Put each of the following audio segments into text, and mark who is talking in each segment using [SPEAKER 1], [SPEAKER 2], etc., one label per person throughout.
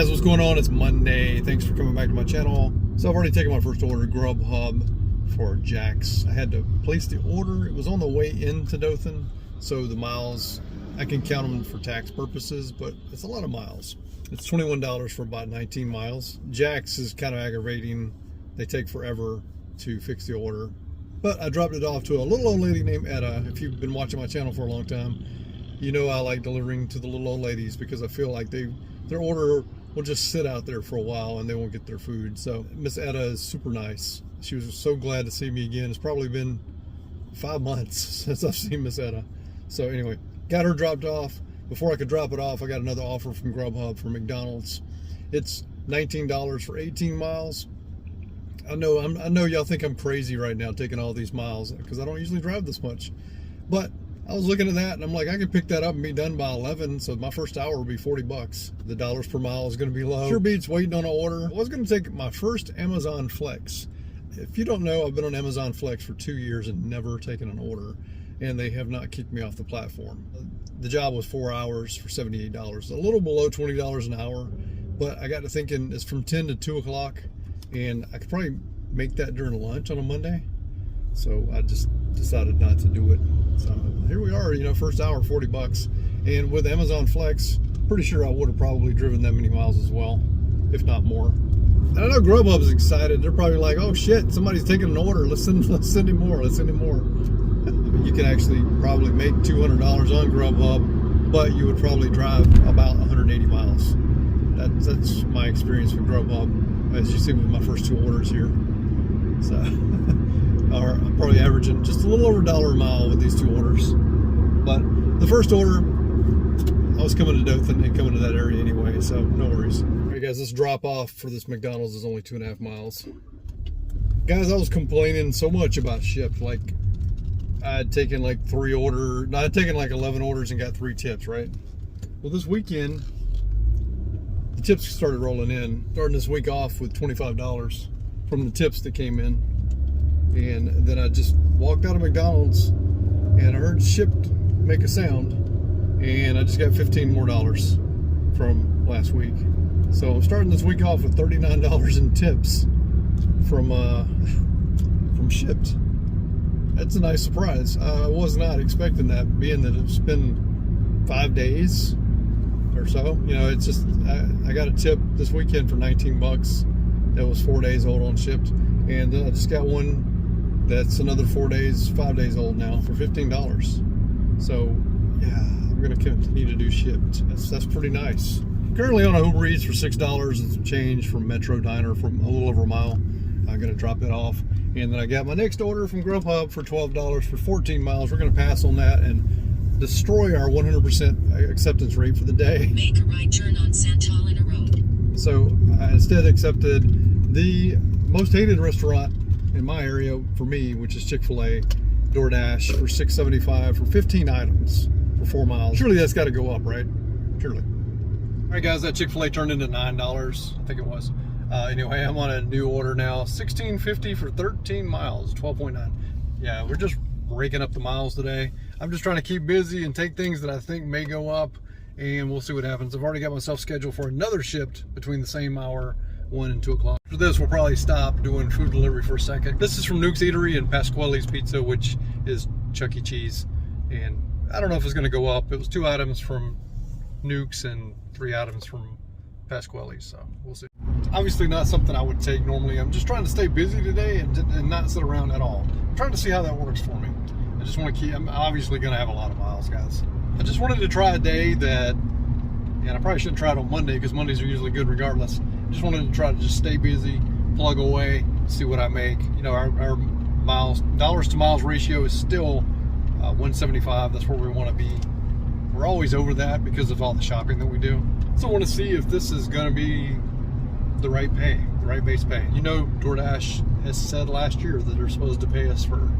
[SPEAKER 1] guys, what's going on? It's Monday. Thanks for coming back to my channel. So I've already taken my first order, GrubHub for Jack's. I had to place the order. It was on the way into Dothan, so the miles, I can count them for tax purposes, but it's a lot of miles. It's $21 for about 19 miles. Jack's is kind of aggravating. They take forever to fix the order. But I dropped it off to a little old lady named Etta. If you've been watching my channel for a long time, you know I like delivering to the little old ladies because I feel like their order will just sit out there for a while and they won't get their food. So Miss Etta is super nice. She was so glad to see me again. It's probably been 5 months since I've seen Miss Etta. So anyway, got her dropped off. Before I could drop it off, I got another offer from GrubHub for McDonald's. It's $19 for 18 miles. I know y'all think I'm crazy right now taking all these miles because I don't usually drive this much. But I was looking at that and I'm like, I could pick that up and be done by 11. So my first hour will be 40 bucks. The dollars per mile is going to be low. Sure beats waiting on an order. I was going to take my first Amazon Flex. If you don't know, I've been on Amazon Flex for 2 years and never taken an order. And they have not kicked me off the platform. The job was 4 hours for $78. A little below $20 an hour. But I got to thinking it's from 10 to 2 o'clock. And I could probably make that during lunch on a Monday. So I just decided not to do it. So here we are, first hour, 40 bucks. And with Amazon Flex, pretty sure I would have probably driven that many miles as well, if not more. And I know GrubHub is excited. They're probably like, oh shit, somebody's taking an order. Let's send him more. You can actually probably make $200 on GrubHub, but you would probably drive about 180 miles. That's my experience with GrubHub, as you see with my first 2 orders here. So I'm probably averaging just a little over $1 a mile with these 2 orders. But the first order, I was coming to Dothan and coming to that area anyway, so no worries. All right, guys, this drop off for this McDonald's is only 2.5 miles. Guys, I was complaining so much about Shipt. Like, I had taken like 11 orders and got 3 tips, right? Well, this weekend, the tips started rolling in. Starting this week off with $25 from the tips that came in. And then I just walked out of McDonald's and I heard Shipt make a sound. And I just got $15 more from last week. So I'm starting this week off with $39 in tips from Shipt. That's a nice surprise. I was not expecting that, being that it's been 5 days or so. It's just, I got a tip this weekend for 19 bucks. That was 4 days old on Shipt. And then I just got one that's another 5 days old now for $15. So yeah, I'm gonna continue to do Shipt. That's pretty nice. Currently on a Uber Eats for $6 and some change from Metro Diner from a little over a mile. I'm gonna drop it off. And then I got my next order from GrubHub for $12 for 14 miles. We're gonna pass on that and destroy our 100% acceptance rate for the day.
[SPEAKER 2] Make a right turn on Santalina Road.
[SPEAKER 1] So I instead accepted the most hated restaurant in my area for me, which is Chick-fil-A, DoorDash for $6.75 for 15 items for 4 miles. Surely that's got to go up, right? Surely. All right, guys, that Chick-fil-A turned into $9. I think it was. Anyway, I'm on a new order now. $16.50 for 13 miles, 12.9. Yeah, we're just raking up the miles today. I'm just trying to keep busy and take things that I think may go up, and we'll see what happens. I've already got myself scheduled for another Shipt between the same hour, 1 and 2 o'clock. For this, we'll probably stop doing food delivery for a second. This is from Nuke's Eatery and Pasquale's Pizza, which is Chuck E. Cheese. And I don't know if it's going to go up. It was 2 items from Nuke's and 3 items from Pasquale's, so we'll see. It's obviously not something I would take normally. I'm just trying to stay busy today and not sit around at all. I'm trying to see how that works for me. I just want to keep, I'm obviously going to have a lot of miles, guys. I just wanted to try a day that, and I probably shouldn't try it on Monday because Mondays are usually good regardless. Just wanted to try to just stay busy, plug away, see what I make. Our dollars to miles ratio is still 175. That's where we want to be. We're always over that because of all the shopping that we do. So I want to see if this is going to be the right pay, the right base pay. DoorDash has said last year that they're supposed to pay us for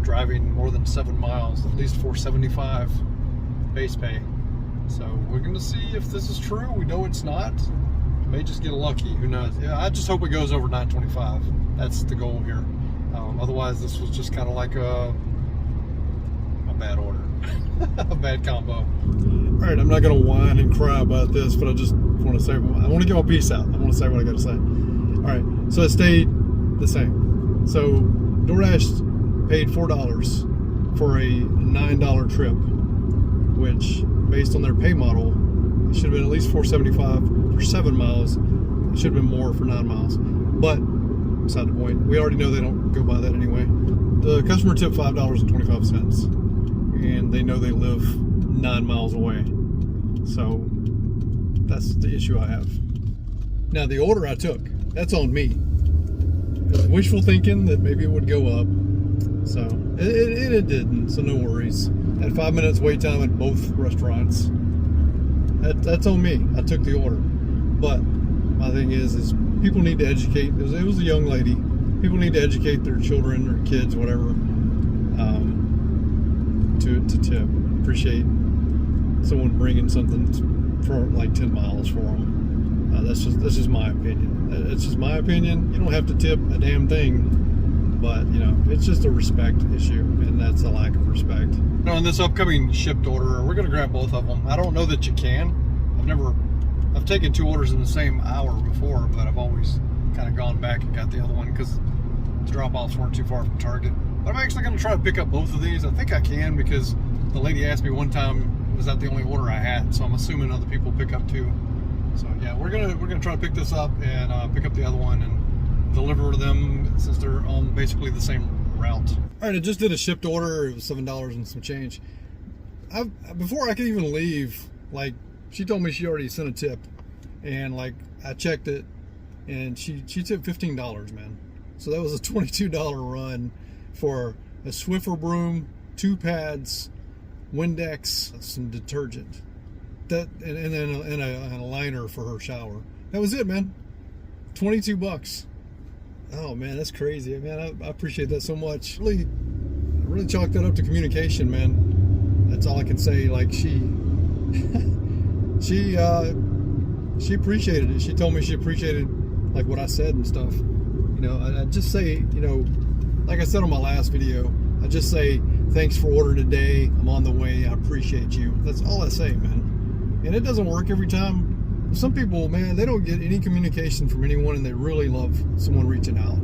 [SPEAKER 1] driving more than 7 miles, at least $4.75 base pay. So we're going to see if this is true. We know it's not. May just get lucky. Who knows? Yeah, I just hope it goes over 925. That's the goal here. Otherwise, this was just kind of like a bad order. A bad combo. All right, I'm not gonna whine and cry about this, but I just want to say, I want to get my piece out. I want to say what I got to say. All right, so it stayed the same. So DoorDash paid $4 for a $9 trip, which, based on their pay model, it should have been at least $4.75 for 7 miles. It should have been more for 9 miles. But beside the point, we already know they don't go by that anyway. The customer tipped $5.25, and they know they live 9 miles away. So that's the issue I have. Now, the order I took, that's on me. It was wishful thinking that maybe it would go up. So it didn't, so no worries. Had 5 minutes wait time at both restaurants. That's on me. I took the order. But my thing is people need to educate. It was a young lady. People need to educate their children or kids, whatever, to tip. Appreciate someone bringing something for like 10 miles for them. That's just my opinion. It's just my opinion. You don't have to tip a damn thing, but you know, it's just a respect issue, and that's a lack of respect. Now, in this upcoming Shipt order, we're gonna grab both of them. I don't know that you can. I've taken 2 orders in the same hour before, but I've always kind of gone back and got the other one because the drop-offs weren't too far from Target. But I'm actually going to try to pick up both of these. I think I can because the lady asked me one time, was that the only order I had? So I'm assuming other people pick up too. So yeah, we're gonna try to pick this up and pick up the other one and deliver them since they're on basically the same route. All right, I just did a Shipt order. It was $7 and some change. Before I could even leave, like, she told me she already sent a tip, and like I checked it, and she tipped $15, man. So that was a $22 run for a Swiffer broom, 2 pads, Windex, some detergent, and then a liner for her shower. That was it, man. $22. Oh man, that's crazy, man. I appreciate that so much. Really chalked that up to communication, man. That's all I can say. Like she appreciated it. She told me she appreciated like what I said and stuff. You know, I just say, you know, like I said on my last video, I just say, thanks for ordering today. I'm on the way. I appreciate you. That's all I say, man. And it doesn't work every time. Some people, man, they don't get any communication from anyone, and they really love someone reaching out.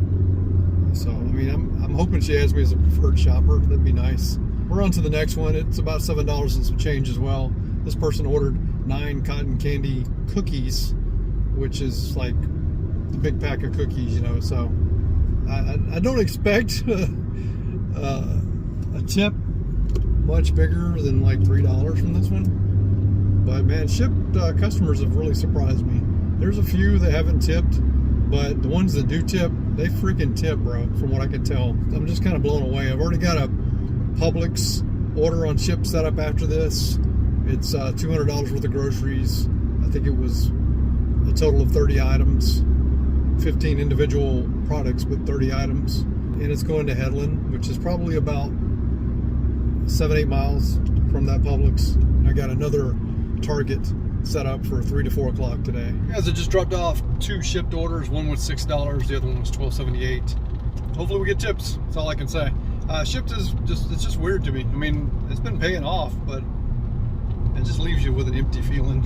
[SPEAKER 1] So, I mean, I'm hoping she has me as a preferred shopper. That'd be nice. We're on to the next one. It's about $7 and some change as well. This person ordered 9 cotton candy cookies, which is like the big pack of cookies, you know. So I don't expect a tip much bigger than like $3 from this one. But man, Shipt customers have really surprised me. There's a few that haven't tipped, but the ones that do tip, they freaking tip, bro, from what I can tell. I'm just kind of blown away. I've already got a Publix order on Shipt set up after this. It's $200 worth of groceries. I think it was a total of 30 items, 15 individual products, but 30 items. And it's going to Headland, which is probably about 7-8 miles from that Publix. I got another Target set up for 3 to 4 o'clock today. Guys, I just dropped off 2 Shipt orders. One was $6, the other one was $12.78. Hopefully we get tips. That's all I can say. Shipt is just weird to me. I mean, it's been paying off, but it just leaves you with an empty feeling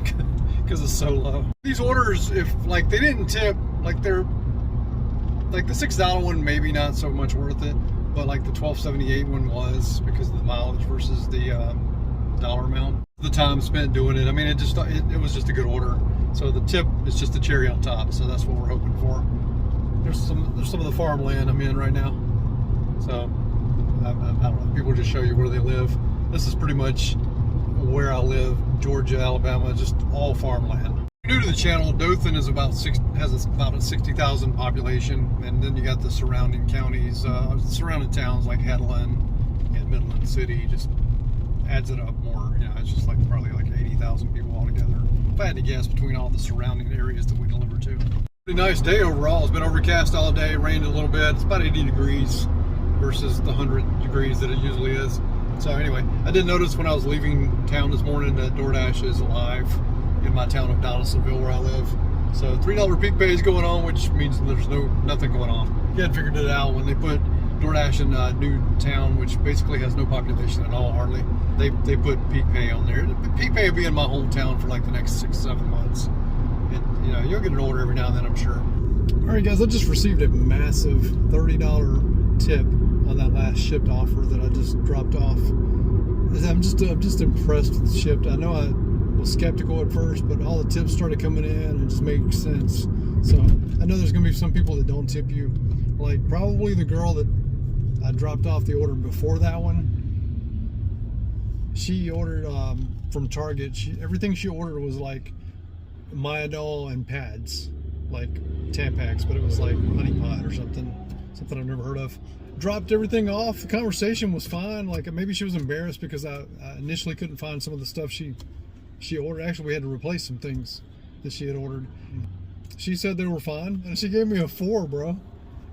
[SPEAKER 1] because it's so low. These orders, if like they didn't tip, like they're like the $6 one, maybe not so much worth it, but like the $12.78 one was because of the mileage versus the dollar amount. The time spent doing it. I mean, it was just a good order. So the tip is just the cherry on top. So that's what we're hoping for. There's some of the farmland I'm in right now. So I don't know. People just show you where they live. This is pretty much where I live, Georgia, Alabama, just all farmland. If you're new to the channel, Dothan is has about a 60,000 population, and then you got the surrounding counties, surrounding towns like Headland and Midland City. Just adds it up more. You know, it's just like probably like 80,000 people altogether. If I had to guess, between all the surrounding areas that we deliver to. Pretty nice day overall. It's been overcast all day, rained a little bit. It's about 80 degrees versus the 100 degrees that it usually is. So anyway, I did notice when I was leaving town this morning that DoorDash is live in my town of Donaldsonville where I live. So $3 peak pay is going on, which means there's nothing going on. You had figured it out when they put DoorDash in Newtown, which basically has no population at all, hardly. They put peak pay on there. Peak pay will be in my hometown for like the next 6-7 months. You'll get an order every now and then, I'm sure. All right, guys, I just received a massive $30 tip on that last Shipt offer that I just dropped off. I'm just impressed with Shipt. I know I was skeptical at first, but all the tips started coming in and it just makes sense. So I know there's gonna be some people that don't tip you. Like probably the girl that I dropped off the order before that one. She ordered from Target. Everything she ordered was like Myadol and pads, like Tampax, but it was like honey pot or something I've never heard of. Dropped everything off. The conversation was fine. Like maybe she was embarrassed because I initially couldn't find some of the stuff she ordered. Actually, we had to replace some things that she had ordered. She said they were fine, and she gave me a 4, bro.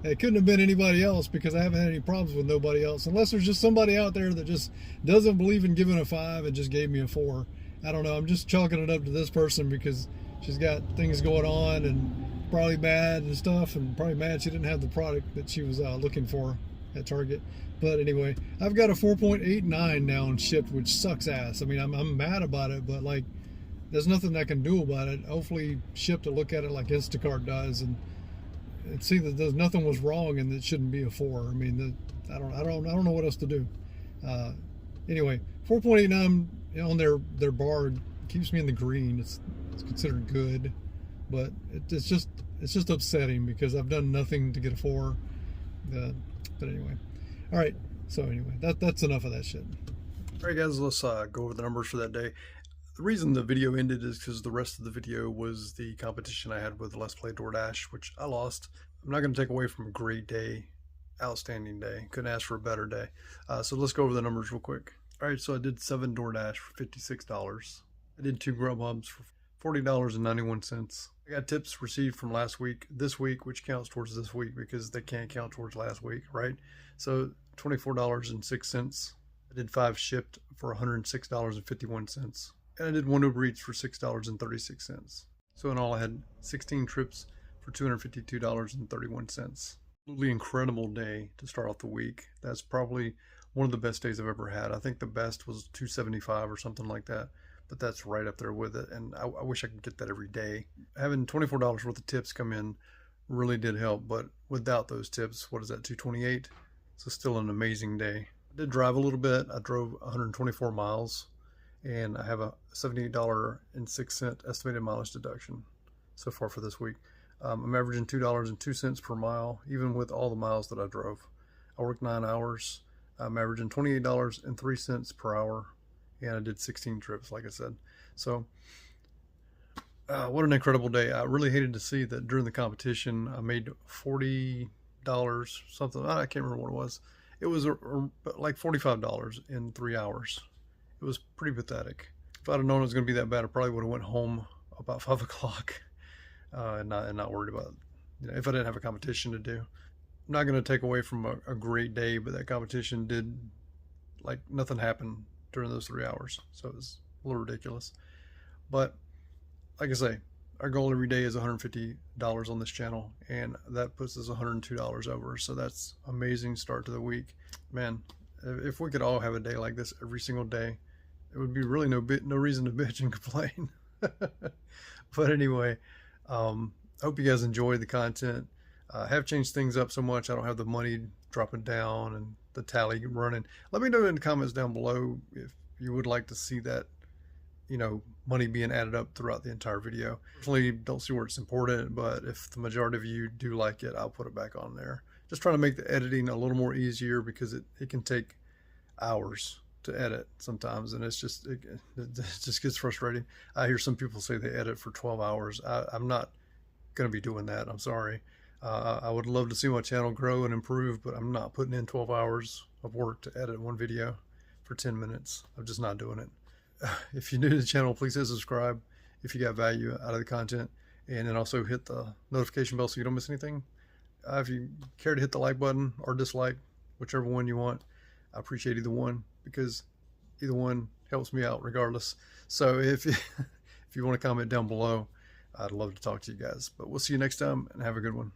[SPEAKER 1] It couldn't have been anybody else because I haven't had any problems with nobody else. Unless there's just somebody out there that just doesn't believe in giving a 5 and just gave me a 4. I don't know. I'm just chalking it up to this person because she's got things going on and probably mad and stuff, and probably mad she didn't have the product that she was looking for at Target. But anyway, I've got a 4.89 now on Shipt, which sucks ass. I mean, I'm mad about it, but like, there's nothing I can do about it. Hopefully Shipt will look at it like Instacart does and see that there's nothing was wrong and it shouldn't be a 4. I mean, I don't know what else to do. Anyway, 4.89 on their bar keeps me in the green. It's considered good, but it's just upsetting because I've done nothing to get a 4. But anyway, all right. So anyway, that's enough of that shit. All right, guys, let's go over the numbers for that day. The reason the video ended is because the rest of the video was the competition I had with Let's Play DoorDash, which I lost. I'm not going to take away from a great day, outstanding day. Couldn't ask for a better day. So let's go over the numbers real quick. All right, so I did 7 DoorDash for $56. I did 2 GrubHubs for $40.91. I got tips received from last week, this week, which counts towards this week because they can't count towards last week, right? So $24.06. I did 5 Shipt for $106.51. And I did 1 Uber Eats for $6.36. So in all, I had 16 trips for $252.31. Absolutely incredible day to start off the week. That's probably one of the best days I've ever had. I think the best was $275 or something like that, but that's right up there with it. And I wish I could get that every day. Having $24 worth of tips come in really did help, but without those tips, what is that, $228? So still an amazing day. I did drive a little bit. I drove 124 miles. And I have a $78.06 estimated mileage deduction so far for this week. I'm averaging $2.02 per mile, even with all the miles that I drove. I worked 9 hours. I'm averaging $28.03 per hour, and I did 16 trips, like I said. So, what an incredible day. I really hated to see that during the competition, I made $40 something. I can't remember what it was. It was like $45 in 3 hours. It was pretty pathetic. If I'd have known it was going to be that bad, I probably would have went home about 5 o'clock and not worried about it. If I didn't have a competition to do. I'm not going to take away from a great day, but that competition did, like, nothing happened during those 3 hours. So it was a little ridiculous. But like I say, our goal every day is $150 on this channel, and that puts us $102 over. So that's amazing start to the week. Man, if we could all have a day like this every single day, it would be really no reason to bitch and complain. But anyway, I hope you guys enjoyed the content. I have changed things up so much. I don't have the money dropping down and the tally running. Let me know in the comments down below if you would like to see that, money being added up throughout the entire video. Personally, don't see where it's important, but if the majority of you do like it, I'll put it back on there. Just trying to make the editing a little more easier because it can take hours to edit sometimes, and it just gets frustrating. I hear some people say they edit for 12 hours. I'm not going to be doing that. I'm sorry. I would love to see my channel grow and improve, but I'm not putting in 12 hours of work to edit one video for 10 minutes. I'm just not doing it. If you're new to the channel, please hit subscribe if you got value out of the content, and then also hit the notification bell so you don't miss anything. If you care to hit the like button or dislike, whichever one you want, I appreciate either one because either one helps me out regardless. So if you want to comment down below, I'd love to talk to you guys. But we'll see you next time, and have a good one.